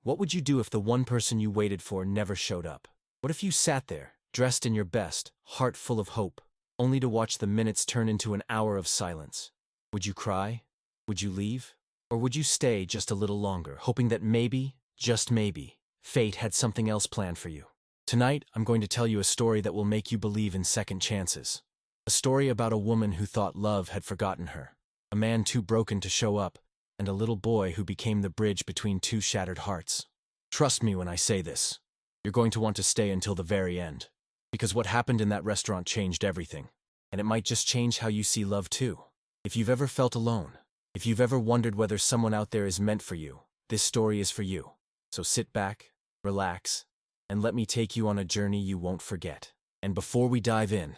What would you do if the one person you waited for never showed up? What if you sat there, dressed in your best, heart full of hope, only to watch the minutes turn into an hour of silence? Would you cry? Would you leave? Or would you stay just a little longer, hoping that maybe, just maybe, fate had something else planned for you? Tonight, I'm going to tell you a story that will make you believe in second chances. A story about a woman who thought love had forgotten her, a man too broken to show up, and a little boy who became the bridge between two shattered hearts. Trust me when I say this. You're going to want to stay until the very end. Because what happened in that restaurant changed everything. And it might just change how you see love too. If you've ever felt alone, if you've ever wondered whether someone out there is meant for you, this story is for you. So sit back, relax, and let me take you on a journey you won't forget. And before we dive in,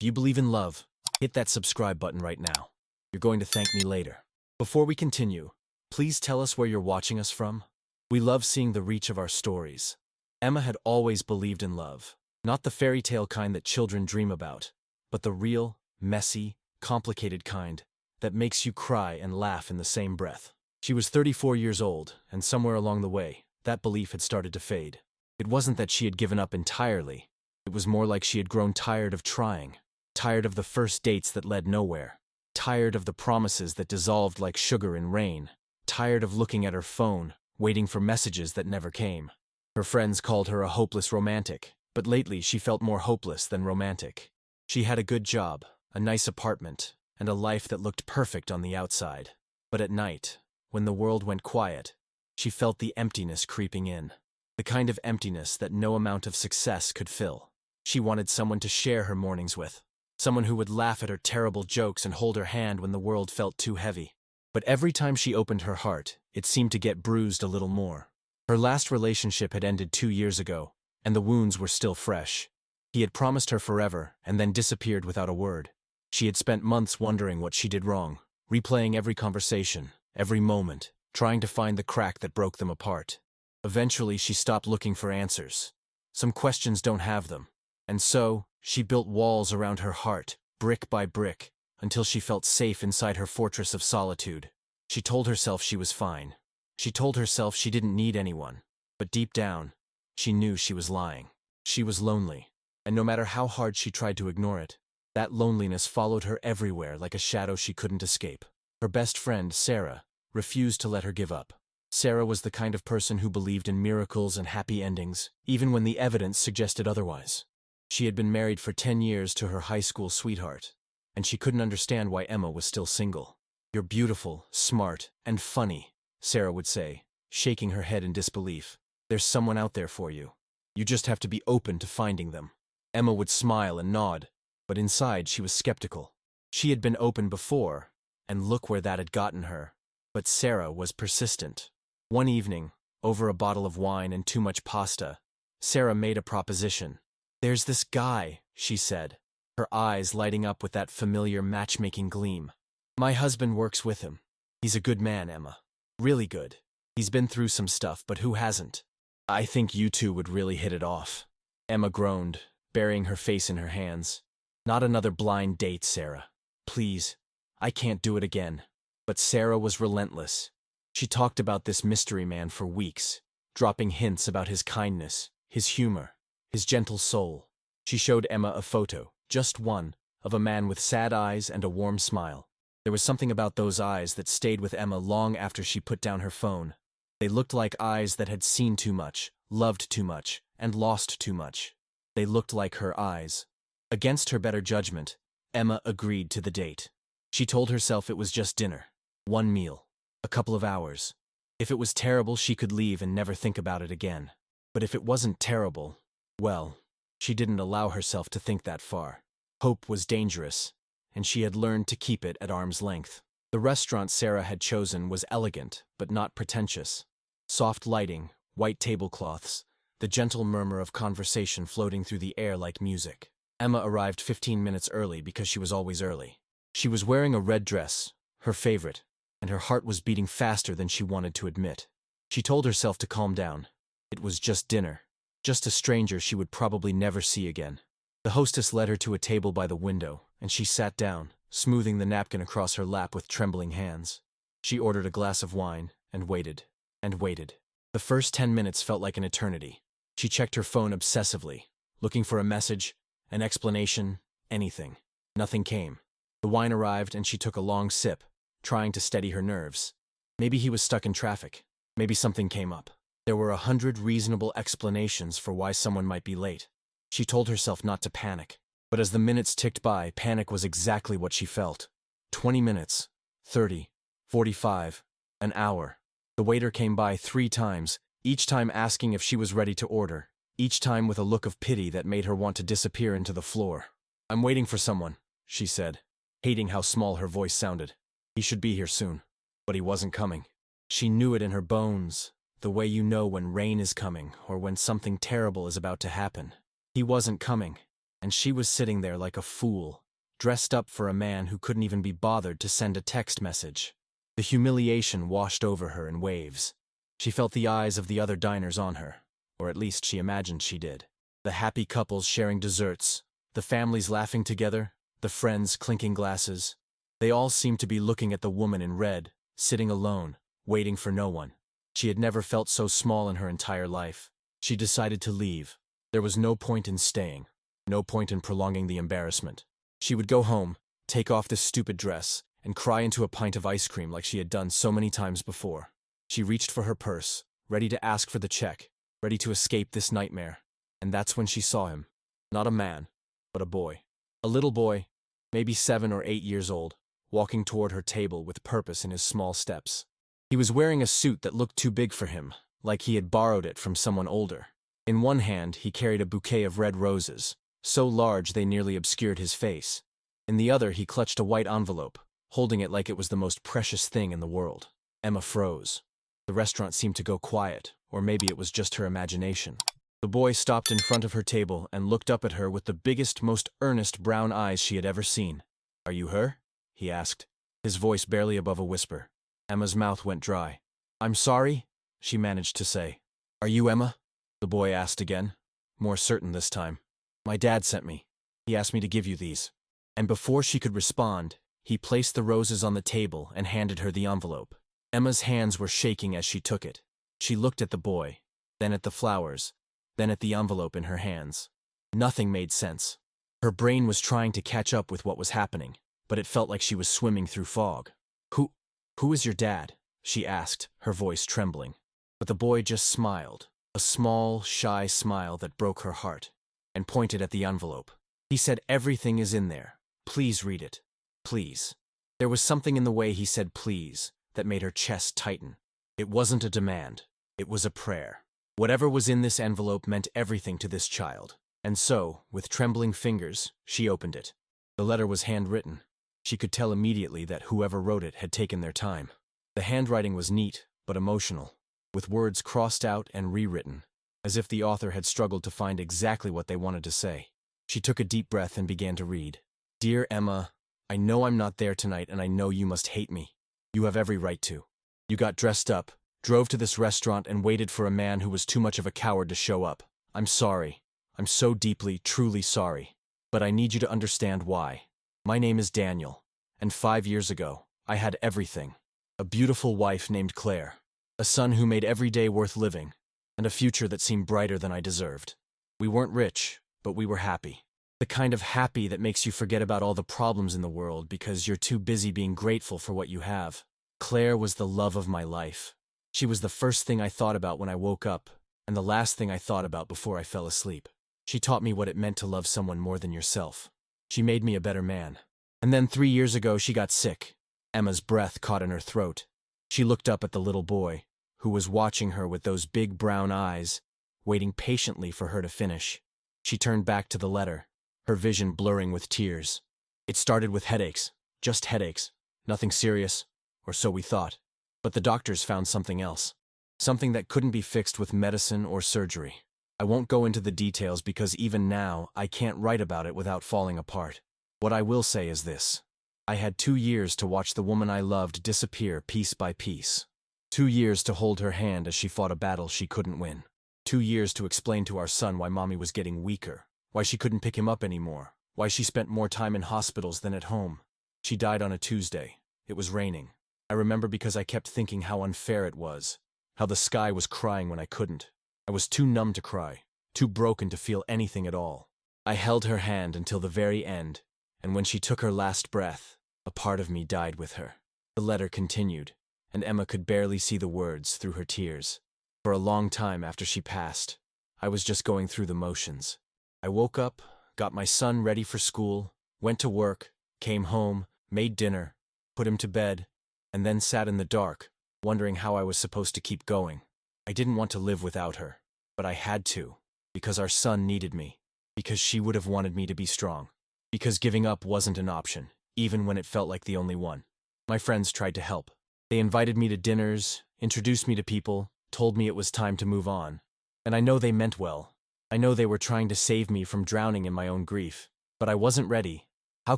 if you believe in love, hit that subscribe button right now. You're going to thank me later. Before we continue, please tell us where you're watching us from. We love seeing the reach of our stories. Emma had always believed in love. Not the fairy tale kind that children dream about, but the real, messy, complicated kind that makes you cry and laugh in the same breath. She was 34 years old, and somewhere along the way, that belief had started to fade. It wasn't that she had given up entirely. It was more like she had grown tired of trying, tired of the first dates that led nowhere, tired of the promises that dissolved like sugar in rain, tired of looking at her phone, waiting for messages that never came. Her friends called her a hopeless romantic, but lately she felt more hopeless than romantic. She had a good job, a nice apartment, and a life that looked perfect on the outside. But at night, when the world went quiet, she felt the emptiness creeping in. The kind of emptiness that no amount of success could fill. She wanted someone to share her mornings with. Someone who would laugh at her terrible jokes and hold her hand when the world felt too heavy. But every time she opened her heart, it seemed to get bruised a little more. Her last relationship had ended 2 years ago, and the wounds were still fresh. He had promised her forever and then disappeared without a word. She had spent months wondering what she did wrong, replaying every conversation, every moment, trying to find the crack that broke them apart. Eventually, she stopped looking for answers. Some questions don't have them. And so, she built walls around her heart, brick by brick, until she felt safe inside her fortress of solitude. She told herself she was fine. She told herself she didn't need anyone. But deep down, she knew she was lying. She was lonely. And no matter how hard she tried to ignore it, that loneliness followed her everywhere like a shadow she couldn't escape. Her best friend, Sarah, refused to let her give up. Sarah was the kind of person who believed in miracles and happy endings, even when the evidence suggested otherwise. She had been married for 10 years to her high school sweetheart, and she couldn't understand why Emma was still single. "You're beautiful, smart, and funny," Sarah would say, shaking her head in disbelief. "There's someone out there for you. You just have to be open to finding them." Emma would smile and nod, but inside she was skeptical. She had been open before, and look where that had gotten her. But Sarah was persistent. One evening, over a bottle of wine and too much pasta, Sarah made a proposition. "There's this guy," she said, her eyes lighting up with that familiar matchmaking gleam. "My husband works with him. He's a good man, Emma. Really good. He's been through some stuff, but who hasn't? I think you two would really hit it off." Emma groaned, burying her face in her hands. "Not another blind date, Sarah. Please, I can't do it again." But Sarah was relentless. She talked about this mystery man for weeks, dropping hints about his kindness, his humor, his gentle soul. She showed Emma a photo, just one, of a man with sad eyes and a warm smile. There was something about those eyes that stayed with Emma long after she put down her phone. They looked like eyes that had seen too much, loved too much, and lost too much. They looked like her eyes. Against her better judgment, Emma agreed to the date. She told herself it was just dinner, one meal, a couple of hours. If it was terrible, she could leave and never think about it again. But if it wasn't terrible, well, she didn't allow herself to think that far. Hope was dangerous, and she had learned to keep it at arm's length. The restaurant Sarah had chosen was elegant, but not pretentious. Soft lighting, white tablecloths, the gentle murmur of conversation floating through the air like music. Emma arrived 15 minutes early because she was always early. She was wearing a red dress, her favorite, and her heart was beating faster than she wanted to admit. She told herself to calm down. It was just dinner, just a stranger she would probably never see again. The hostess led her to a table by the window, and she sat down, smoothing the napkin across her lap with trembling hands. She ordered a glass of wine, and waited, and waited. The first 10 minutes felt like an eternity. She checked her phone obsessively, looking for a message, an explanation, anything. Nothing came. The wine arrived and she took a long sip, trying to steady her nerves. Maybe he was stuck in traffic. Maybe something came up. There were 100 reasonable explanations for why someone might be late. She told herself not to panic. But as the minutes ticked by, panic was exactly what she felt. 20 minutes, 30, 45, an hour. The waiter came by 3 times, each time asking if she was ready to order, each time with a look of pity that made her want to disappear into the floor. "I'm waiting for someone," she said, hating how small her voice sounded. He should be here soon. But he wasn't coming. She knew it in her bones, the way you know when rain is coming or when something terrible is about to happen. He wasn't coming, and she was sitting there like a fool, dressed up for a man who couldn't even be bothered to send a text message. The humiliation washed over her in waves. She felt the eyes of the other diners on her, or at least she imagined she did. The happy couples sharing desserts, the families laughing together, the friends clinking glasses. They all seemed to be looking at the woman in red, sitting alone, waiting for no one. She had never felt so small in her entire life. She decided to leave. There was no point in staying, no point in prolonging the embarrassment. She would go home, take off this stupid dress, and cry into a pint of ice cream like she had done so many times before. She reached for her purse, ready to ask for the check, ready to escape this nightmare. And that's when she saw him. Not a man, but a boy. A little boy, maybe 7 or 8 years old, walking toward her table with purpose in his small steps. He was wearing a suit that looked too big for him, like he had borrowed it from someone older. In one hand, he carried a bouquet of red roses, so large they nearly obscured his face. In the other, he clutched a white envelope, holding it like it was the most precious thing in the world. Emma froze. The restaurant seemed to go quiet, or maybe it was just her imagination. The boy stopped in front of her table and looked up at her with the biggest, most earnest brown eyes she had ever seen. "Are you her?" he asked, his voice barely above a whisper. Emma's mouth went dry. "I'm sorry," she managed to say. "Are you Emma?" the boy asked again, more certain this time. "My dad sent me. He asked me to give you these." And before she could respond, he placed the roses on the table and handed her the envelope. Emma's hands were shaking as she took it. She looked at the boy, then at the flowers, then at the envelope in her hands. Nothing made sense. Her brain was trying to catch up with what was happening, but it felt like she was swimming through fog. Who is your dad?" she asked, her voice trembling. But the boy just smiled, a small, shy smile that broke her heart, and pointed at the envelope. He said, "Everything is in there. Please read it. Please." There was something in the way he said please that made her chest tighten. It wasn't a demand. It was a prayer. Whatever was in this envelope meant everything to this child. And so, with trembling fingers, she opened it. The letter was handwritten. She could tell immediately that whoever wrote it had taken their time. The handwriting was neat, but emotional, with words crossed out and rewritten, as if the author had struggled to find exactly what they wanted to say. She took a deep breath and began to read. "Dear Emma, I know I'm not there tonight and I know you must hate me. You have every right to. You got dressed up, drove to this restaurant and waited for a man who was too much of a coward to show up. I'm sorry. I'm so deeply, truly sorry. But I need you to understand why. My name is Daniel, and 5 years ago, I had everything. A beautiful wife named Claire, a son who made every day worth living, and a future that seemed brighter than I deserved. We weren't rich, but we were happy. The kind of happy that makes you forget about all the problems in the world because you're too busy being grateful for what you have. Claire was the love of my life. She was the first thing I thought about when I woke up, and the last thing I thought about before I fell asleep. She taught me what it meant to love someone more than yourself. She made me a better man. And then 3 years ago she got sick." Emma's breath caught in her throat. She looked up at the little boy, who was watching her with those big brown eyes, waiting patiently for her to finish. She turned back to the letter, her vision blurring with tears. "It started with headaches, just headaches, nothing serious, or so we thought. But the doctors found something else, something that couldn't be fixed with medicine or surgery. I won't go into the details because even now I can't write about it without falling apart. What I will say is this. I had 2 years to watch the woman I loved disappear piece by piece. 2 years to hold her hand as she fought a battle she couldn't win. 2 years to explain to our son why Mommy was getting weaker, why she couldn't pick him up anymore, why she spent more time in hospitals than at home. She died on a Tuesday. It was raining. I remember because I kept thinking how unfair it was. how the sky was crying when I couldn't. I was too numb to cry, too broken to feel anything at all. I held her hand until the very end, and when she took her last breath, a part of me died with her. The letter continued, and Emma could barely see the words through her tears. For a long time after she passed, I was just going through the motions. I woke up, got my son ready for school, went to work, came home, made dinner, put him to bed, and then sat in the dark, wondering how I was supposed to keep going. I didn't want to live without her, but I had to, because our son needed me, because she would have wanted me to be strong, because giving up wasn't an option, even when it felt like the only one. My friends tried to help. They invited me to dinners, introduced me to people, told me it was time to move on. And I know they meant well. I know they were trying to save me from drowning in my own grief. But I wasn't ready. How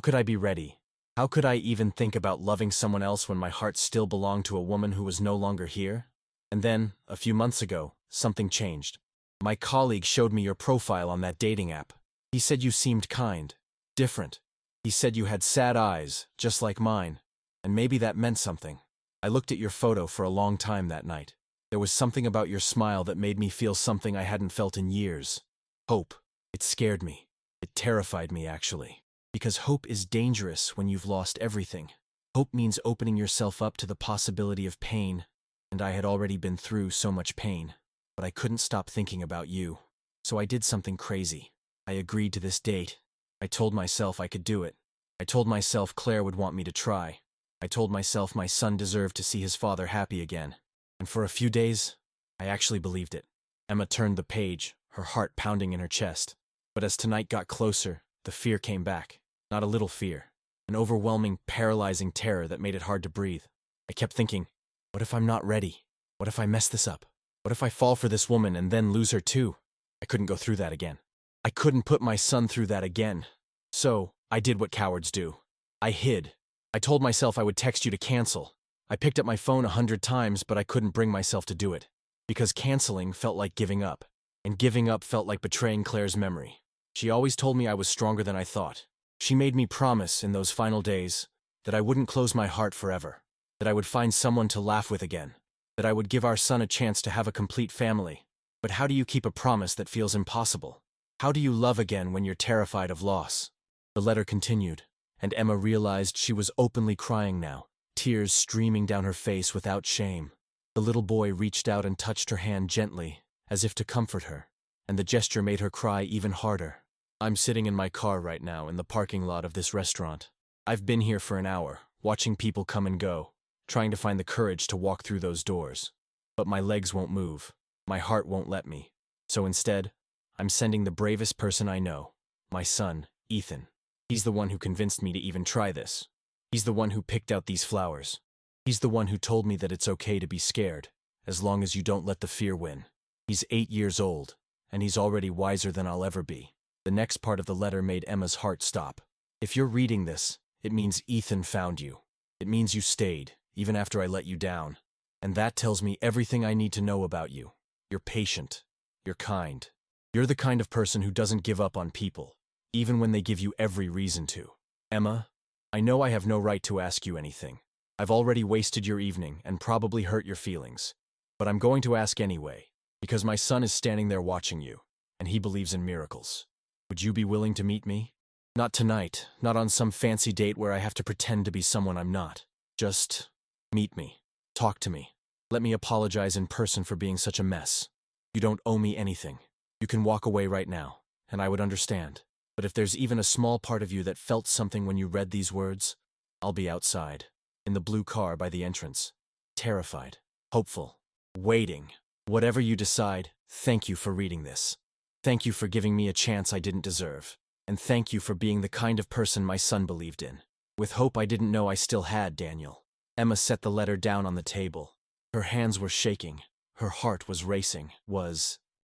could I be ready? How could I even think about loving someone else when my heart still belonged to a woman who was no longer here? And then, a few months ago, something changed. My colleague showed me your profile on that dating app. He said you seemed kind, different. He said you had sad eyes, just like mine. And maybe that meant something. I looked at your photo for a long time that night. There was something about your smile that made me feel something I hadn't felt in years. Hope. It scared me. It terrified me, actually. Because hope is dangerous when you've lost everything. Hope means opening yourself up to the possibility of pain, and I had already been through so much pain. But I couldn't stop thinking about you. So I did something crazy. I agreed to this date. I told myself I could do it. I told myself Claire would want me to try. I told myself my son deserved to see his father happy again. And for a few days, I actually believed it. Emma turned the page, her heart pounding in her chest. But as tonight got closer, the fear came back. Not a little fear. An overwhelming, paralyzing terror that made it hard to breathe. I kept thinking, what if I'm not ready? What if I mess this up? What if I fall for this woman and then lose her too? I couldn't go through that again. I couldn't put my son through that again. So, I did what cowards do. I hid. I told myself I would text you to cancel. I picked up my phone 100 times, but I couldn't bring myself to do it. Because canceling felt like giving up. And giving up felt like betraying Claire's memory. She always told me I was stronger than I thought. She made me promise in those final days that I wouldn't close my heart forever. That I would find someone to laugh with again. That I would give our son a chance to have a complete family. But how do you keep a promise that feels impossible? How do you love again when you're terrified of loss? The letter continued, and Emma realized she was openly crying now, tears streaming down her face without shame. The little boy reached out and touched her hand gently, as if to comfort her, and the gesture made her cry even harder. I'm sitting in my car right now in the parking lot of this restaurant. I've been here for an hour, watching people come and go, trying to find the courage to walk through those doors. But my legs won't move. My heart won't let me. So instead, I'm sending the bravest person I know, my son, Ethan. He's the one who convinced me to even try this. He's the one who picked out these flowers. He's the one who told me that it's okay to be scared, as long as you don't let the fear win. He's 8 years old, and he's already wiser than I'll ever be. The next part of the letter made Emma's heart stop. If you're reading this, it means Ethan found you. It means you stayed, even after I let you down. And that tells me everything I need to know about you. You're patient. You're kind. You're the kind of person who doesn't give up on people, even when they give you every reason to. Emma, I know I have no right to ask you anything. I've already wasted your evening and probably hurt your feelings. But I'm going to ask anyway, because my son is standing there watching you, and he believes in miracles. Would you be willing to meet me? Not tonight, not on some fancy date where I have to pretend to be someone I'm not. Just meet me. Talk to me. Let me apologize in person for being such a mess. You don't owe me anything. You can walk away right now, and I would understand. But if there's even a small part of you that felt something when you read these words, I'll be outside, in the blue car by the entrance. Terrified, hopeful, waiting. Whatever you decide, thank you for reading this. Thank you for giving me a chance I didn't deserve. And thank you for being the kind of person my son believed in. With hope I didn't know I still had, Daniel. Emma set the letter down on the table. Her hands were shaking. Her heart was racing.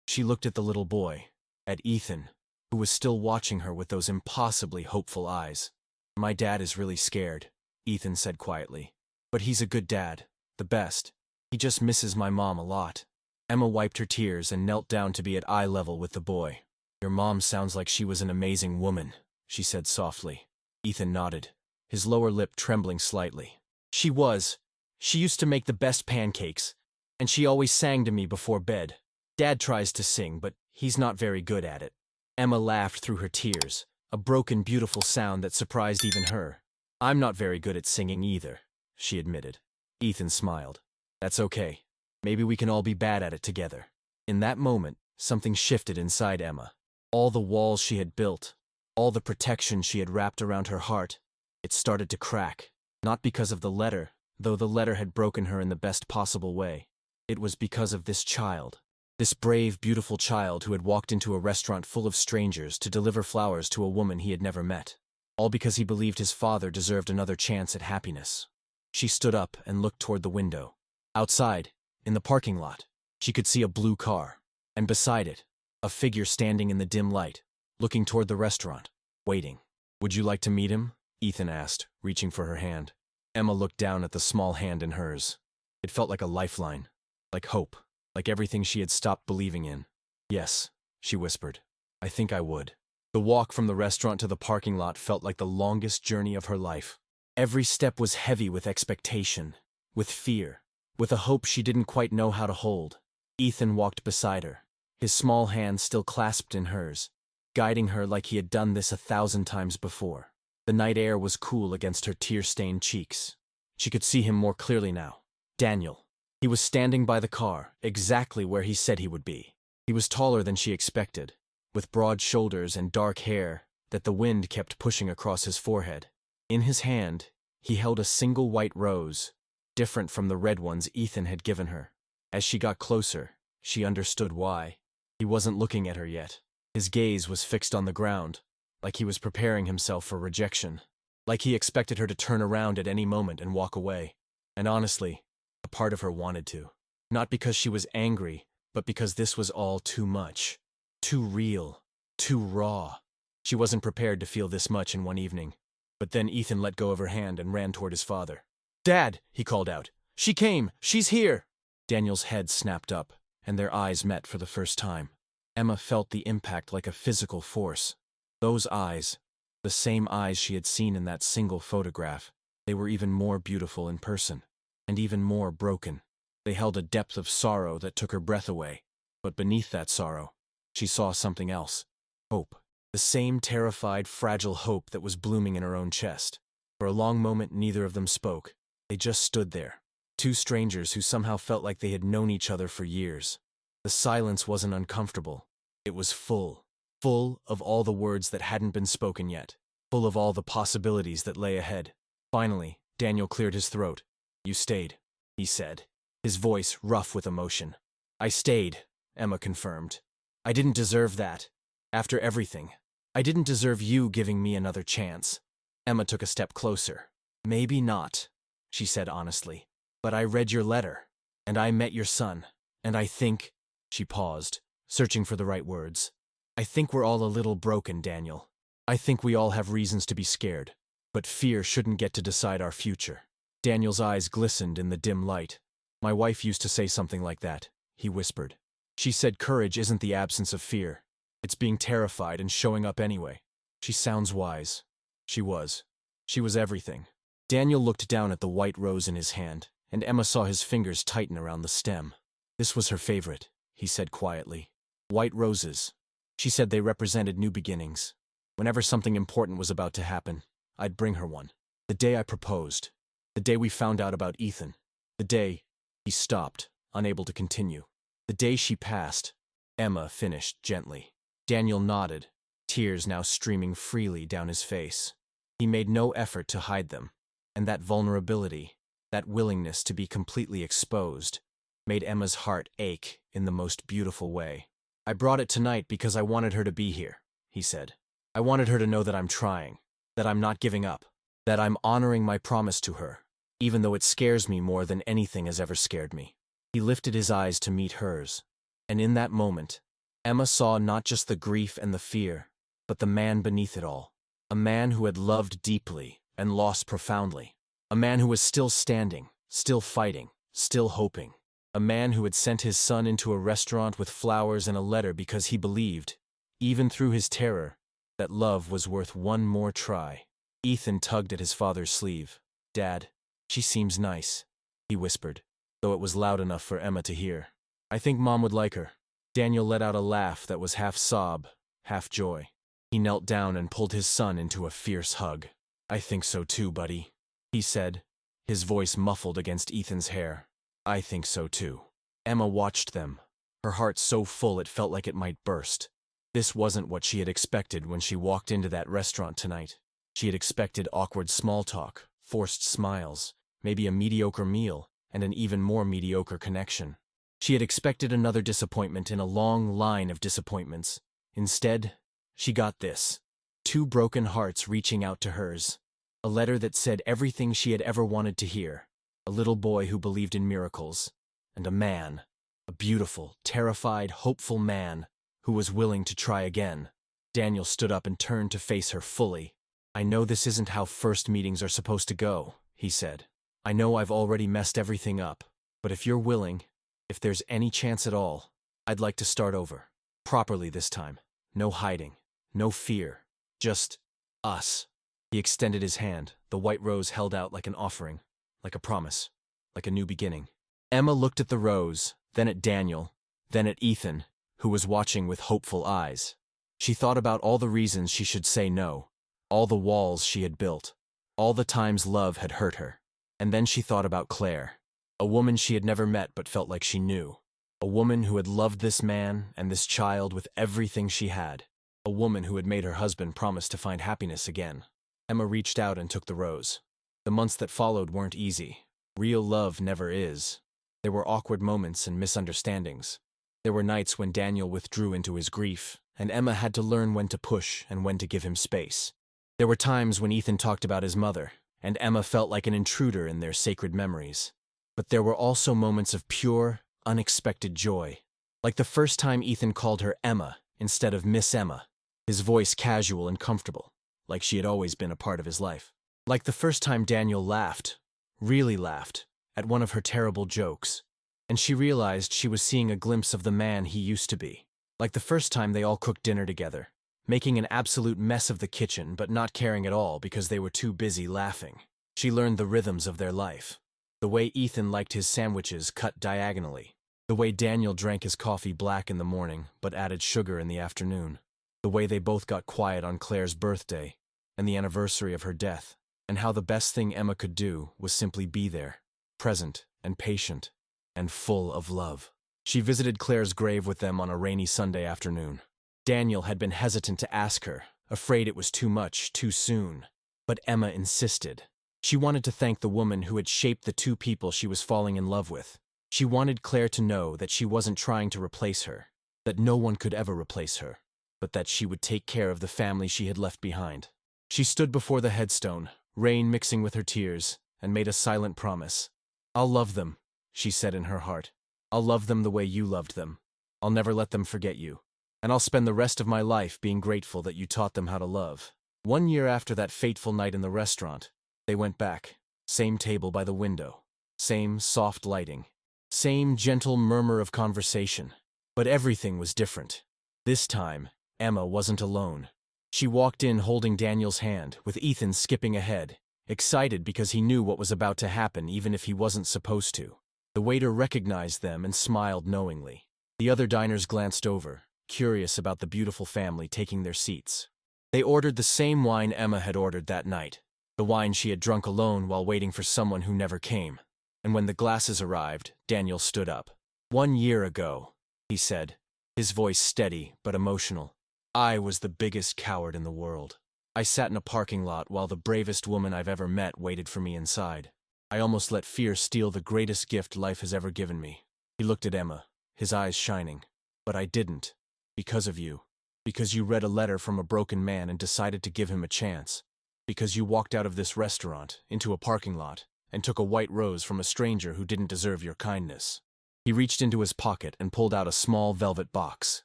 She looked at the little boy, at Ethan, who was still watching her with those impossibly hopeful eyes. My dad is really scared, Ethan said quietly. But he's a good dad, the best. He just misses my mom a lot. Emma wiped her tears and knelt down to be at eye level with the boy. Your mom sounds like she was an amazing woman, she said softly. Ethan nodded, his lower lip trembling slightly. She was. She used to make the best pancakes. And she always sang to me before bed. Dad tries to sing, but he's not very good at it. Emma laughed through her tears, a broken, beautiful sound that surprised even her. I'm not very good at singing either, she admitted. Ethan smiled. That's okay. Maybe we can all be bad at it together. In that moment, something shifted inside Emma. All the walls she had built, all the protection she had wrapped around her heart, it started to crack. Not because of the letter, though the letter had broken her in the best possible way. It was because of this child. This brave, beautiful child who had walked into a restaurant full of strangers to deliver flowers to a woman he had never met. All because he believed his father deserved another chance at happiness. She stood up and looked toward the window. Outside, in the parking lot, she could see a blue car, and beside it, a figure standing in the dim light, looking toward the restaurant, waiting. Would you like to meet him? Ethan asked, reaching for her hand. Emma looked down at the small hand in hers. It felt like a lifeline, like hope, like everything she had stopped believing in. Yes, she whispered. I think I would. The walk from the restaurant to the parking lot felt like the longest journey of her life. Every step was heavy with expectation, with fear, with a hope she didn't quite know how to hold. Ethan walked beside her, his small hand still clasped in hers, guiding her like he had done this 1,000 times before. The night air was cool against her tear-stained cheeks. She could see him more clearly now. Daniel. He was standing by the car, exactly where he said he would be. He was taller than she expected, with broad shoulders and dark hair that the wind kept pushing across his forehead. In his hand, he held a single white rose, different from the red ones Ethan had given her. As she got closer, she understood why. He wasn't looking at her yet. His gaze was fixed on the ground, like he was preparing himself for rejection, like he expected her to turn around at any moment and walk away. And honestly, a part of her wanted to. Not because she was angry, but because this was all too much. Too real. Too raw. She wasn't prepared to feel this much in one evening. But then Ethan let go of her hand and ran toward his father. Dad, he called out. She came! She's here! Daniel's head snapped up, and their eyes met for the first time. Emma felt the impact like a physical force. Those eyes, the same eyes she had seen in that single photograph, they were even more beautiful in person, and even more broken. They held a depth of sorrow that took her breath away. But beneath that sorrow, she saw something else. Hope. The same terrified, fragile hope that was blooming in her own chest. For a long moment, neither of them spoke. They just stood there. Two strangers who somehow felt like they had known each other for years. The silence wasn't uncomfortable. It was full. Full of all the words that hadn't been spoken yet. Full of all the possibilities that lay ahead. Finally, Daniel cleared his throat. You stayed, he said, his voice rough with emotion. I stayed, Emma confirmed. I didn't deserve that. After everything. I didn't deserve you giving me another chance. Emma took a step closer. Maybe not, she said honestly. But I read your letter, and I met your son, and I think, she paused, searching for the right words. I think we're all a little broken, Daniel. I think we all have reasons to be scared, but fear shouldn't get to decide our future. Daniel's eyes glistened in the dim light. My wife used to say something like that, he whispered. She said courage isn't the absence of fear. It's being terrified and showing up anyway. She sounds wise. She was. She was everything. Daniel looked down at the white rose in his hand, and Emma saw his fingers tighten around the stem. This was her favorite, he said quietly. White roses. She said they represented new beginnings. Whenever something important was about to happen, I'd bring her one. The day I proposed. The day we found out about Ethan. The day he stopped, unable to continue. The day she passed. Emma finished gently. Daniel nodded, tears now streaming freely down his face. He made no effort to hide them, and that vulnerability, that willingness to be completely exposed, made Emma's heart ache in the most beautiful way. I brought it tonight because I wanted her to be here, he said. I wanted her to know that I'm trying, that I'm not giving up, that I'm honoring my promise to her, even though it scares me more than anything has ever scared me. He lifted his eyes to meet hers, and in that moment, Emma saw not just the grief and the fear, but the man beneath it all. A man who had loved deeply and lost profoundly. A man who was still standing, still fighting, still hoping. A man who had sent his son into a restaurant with flowers and a letter because he believed, even through his terror, that love was worth one more try. Ethan tugged at his father's sleeve. Dad, she seems nice, he whispered. though it was loud enough for Emma to hear. "I think Mom would like her." Daniel let out a laugh that was half sob, half joy. He knelt down and pulled his son into a fierce hug. "I think so too, buddy," he said, his voice muffled against Ethan's hair. "I think so too." Emma watched them, her heart so full it felt like it might burst. This wasn't what she had expected when she walked into that restaurant tonight. She had expected awkward small talk, forced smiles, maybe a mediocre meal, and an even more mediocre connection. She had expected another disappointment in a long line of disappointments. Instead, she got this. 2 broken hearts reaching out to hers. A letter that said everything she had ever wanted to hear. A little boy who believed in miracles. And a man. A beautiful, terrified, hopeful man who was willing to try again. Daniel stood up and turned to face her fully. "I know this isn't how first meetings are supposed to go," he said. "I know I've already messed everything up, but if you're willing, if there's any chance at all, I'd like to start over. Properly this time. No hiding. No fear. Just us." He extended his hand, the white rose held out like an offering, like a promise, like a new beginning. Emma looked at the rose, then at Daniel, then at Ethan, who was watching with hopeful eyes. She thought about all the reasons she should say no, all the walls she had built, all the times love had hurt her. And then she thought about Claire, a woman she had never met but felt like she knew. A woman who had loved this man and this child with everything she had. A woman who had made her husband promise to find happiness again. Emma reached out and took the rose. The months that followed weren't easy. Real love never is. There were awkward moments and misunderstandings. There were nights when Daniel withdrew into his grief, and Emma had to learn when to push and when to give him space. There were times when Ethan talked about his mother, and Emma felt like an intruder in their sacred memories. But there were also moments of pure, unexpected joy. Like the first time Ethan called her Emma instead of Miss Emma, his voice casual and comfortable, like she had always been a part of his life. Like the first time Daniel laughed, really laughed, at one of her terrible jokes, and she realized she was seeing a glimpse of the man he used to be. Like the first time they all cooked dinner together, making an absolute mess of the kitchen but not caring at all because they were too busy laughing. She learned the rhythms of their life. The way Ethan liked his sandwiches cut diagonally. The way Daniel drank his coffee black in the morning but added sugar in the afternoon. The way they both got quiet on Claire's birthday and the anniversary of her death. And how the best thing Emma could do was simply be there, present and patient and full of love. She visited Claire's grave with them on a rainy Sunday afternoon. Daniel had been hesitant to ask her, afraid it was too much, too soon. But Emma insisted. She wanted to thank the woman who had shaped the 2 people she was falling in love with. She wanted Claire to know that she wasn't trying to replace her, that no one could ever replace her, but that she would take care of the family she had left behind. She stood before the headstone, rain mixing with her tears, and made a silent promise. "I'll love them," she said in her heart. "I'll love them the way you loved them. I'll never let them forget you. And I'll spend the rest of my life being grateful that you taught them how to love." 1 year after that fateful night in the restaurant, they went back. Same table by the window. Same soft lighting. Same gentle murmur of conversation. But everything was different. This time, Emma wasn't alone. She walked in holding Daniel's hand, with Ethan skipping ahead, excited because he knew what was about to happen even if he wasn't supposed to. The waiter recognized them and smiled knowingly. The other diners glanced over, curious about the beautiful family taking their seats. They ordered the same wine Emma had ordered that night, the wine she had drunk alone while waiting for someone who never came. And when the glasses arrived, Daniel stood up. 1 year ago, he said, his voice steady but emotional. I was the biggest coward in the world. I sat in a parking lot while the bravest woman I've ever met waited for me inside. I almost let fear steal the greatest gift life has ever given me. He looked at Emma, his eyes shining. But I didn't. Because of you. Because you read a letter from a broken man and decided to give him a chance. Because you walked out of this restaurant, into a parking lot, and took a white rose from a stranger who didn't deserve your kindness. He reached into his pocket and pulled out a small velvet box.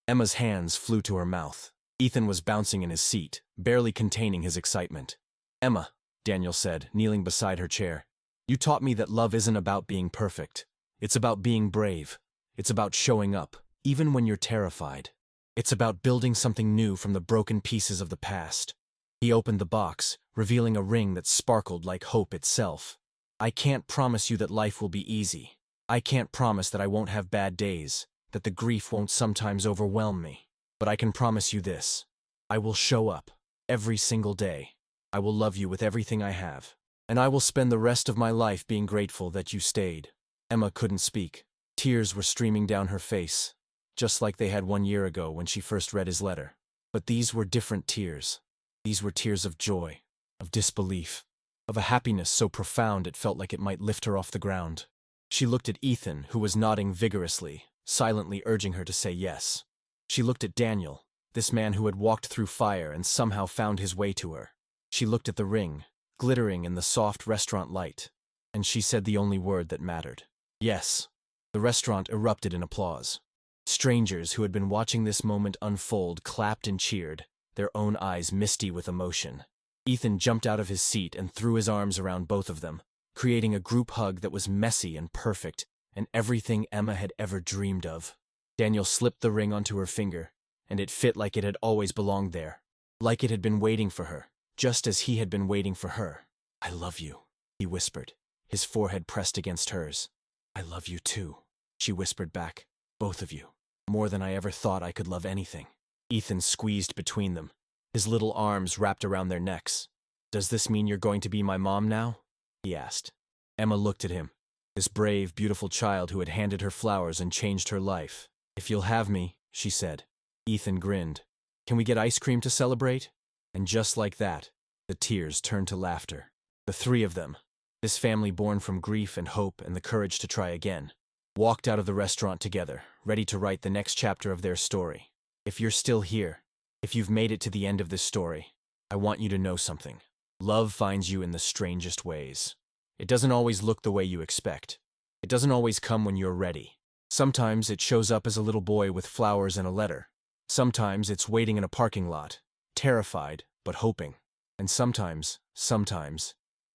Emma's hands flew to her mouth. Ethan was bouncing in his seat, barely containing his excitement. Emma, Daniel said, kneeling beside her chair, you taught me that love isn't about being perfect. It's about being brave. It's about showing up, even when you're terrified. It's about building something new from the broken pieces of the past. He opened the box, revealing a ring that sparkled like hope itself. I can't promise you that life will be easy. I can't promise that I won't have bad days, that the grief won't sometimes overwhelm me. But I can promise you this. I will show up every single day. I will love you with everything I have. And I will spend the rest of my life being grateful that you stayed. Emma couldn't speak. Tears were streaming down her face, just like they had 1 year ago when she first read his letter. But these were different tears. These were tears of joy, of disbelief, of a happiness so profound it felt like it might lift her off the ground. She looked at Ethan, who was nodding vigorously, silently urging her to say yes. She looked at Daniel, this man who had walked through fire and somehow found his way to her. She looked at the ring, glittering in the soft restaurant light, and she said the only word that mattered. Yes. The restaurant erupted in applause. Strangers who had been watching this moment unfold clapped and cheered, their own eyes misty with emotion. Ethan jumped out of his seat and threw his arms around both of them, creating a group hug that was messy and perfect, and everything Emma had ever dreamed of. Daniel slipped the ring onto her finger, and it fit like it had always belonged there, like it had been waiting for her, just as he had been waiting for her. "I love you," he whispered, his forehead pressed against hers. "I love you too," she whispered back. "Both of you. More than I ever thought I could love anything." Ethan squeezed between them, his little arms wrapped around their necks. "Does this mean you're going to be my mom now?" he asked. Emma looked at him, this brave, beautiful child who had handed her flowers and changed her life. "If you'll have me," she said. Ethan grinned. "Can we get ice cream to celebrate?" And just like that, the tears turned to laughter. The three of them, this family born from grief and hope and the courage to try again, walked out of the restaurant together, ready to write the next chapter of their story. If you're still here, if you've made it to the end of this story, I want you to know something. Love finds you in the strangest ways. It doesn't always look the way you expect. It doesn't always come when you're ready. Sometimes it shows up as a little boy with flowers and a letter. Sometimes it's waiting in a parking lot, terrified but hoping. And sometimes,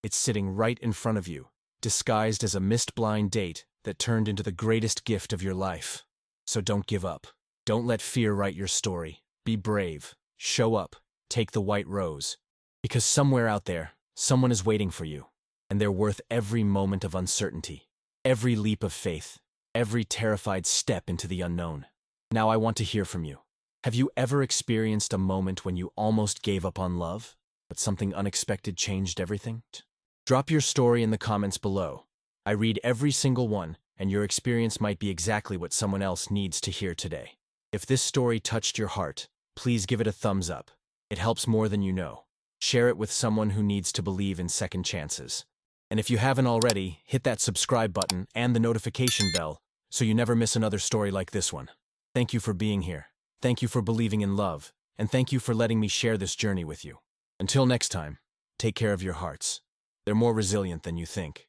it's sitting right in front of you, disguised as a mist-blind date that turned into the greatest gift of your life. So don't give up. Don't let fear write your story. Be brave. Show up. Take the white rose. Because somewhere out there, someone is waiting for you. And they're worth every moment of uncertainty, every leap of faith, every terrified step into the unknown. Now I want to hear from you. Have you ever experienced a moment when you almost gave up on love, but something unexpected changed everything? Drop your story in the comments below. I read every single one, and your experience might be exactly what someone else needs to hear today. If this story touched your heart, please give it a thumbs up. It helps more than you know. Share it with someone who needs to believe in second chances. And if you haven't already, hit that subscribe button and the notification bell so you never miss another story like this one. Thank you for being here. Thank you for believing in love. And thank you for letting me share this journey with you. Until next time, take care of your hearts. They're more resilient than you think.